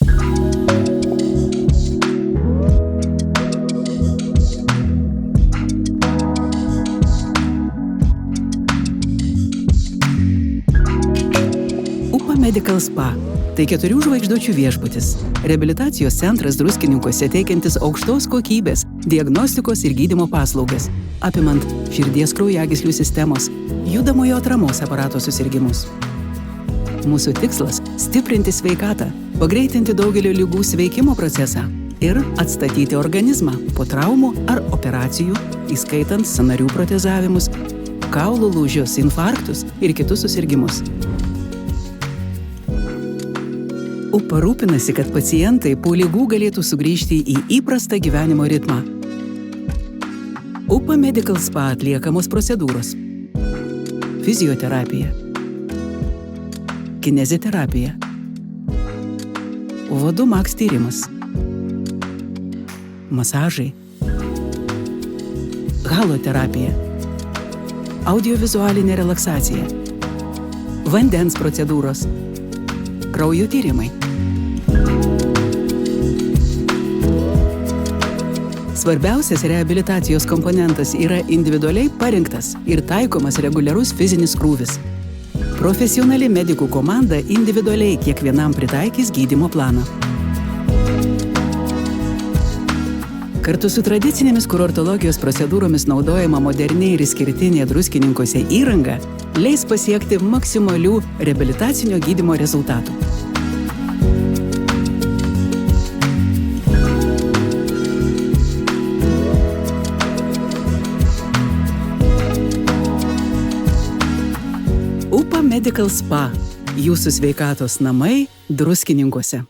UPA Medical Spa – tai 4 žvaigždučių viešbutis. Reabilitacijos centras Druskininkuose teikiantis aukštos kokybės, diagnostikos ir gydymo paslaugas, apimant širdies kraujagyslių sistemos, judamojo atramos aparato susirgimus. Mūsų tikslas – stiprinti sveikatą, pagreitinti daugelio ligų sveikimo procesą ir atstatyti organizmą po traumų ar operacijų, įskaitant sąnarių protezavimus, kaulų lūžius, infarktus ir kitus susirgimus. UPA rūpinasi, kad pacientai po ligų galėtų sugrįžti į įprastą gyvenimo ritmą. UPA Medical Spa atliekamos procedūros: fizioterapija, kineziterapija, Vodu Max tyrimas, masažai, haloterapija, audiovizualinė relaksacija, vandens procedūros, kraujo tyrimai. Svarbiausias reabilitacijos komponentas yra individualiai parinktas ir taikomas reguliarus fizinis krūvis. Profesionali medikų komanda individualiai kiekvienam pritaikys gydymo planą. Kartu su tradicinėmis kurortologijos procedūromis naudojama moderni ir išskirtinė Druskininkuose įranga leis pasiekti maksimalių reabilitacinio gydymo rezultatų. UPA Medical Spa – jūsų sveikatos namai Druskininkuose.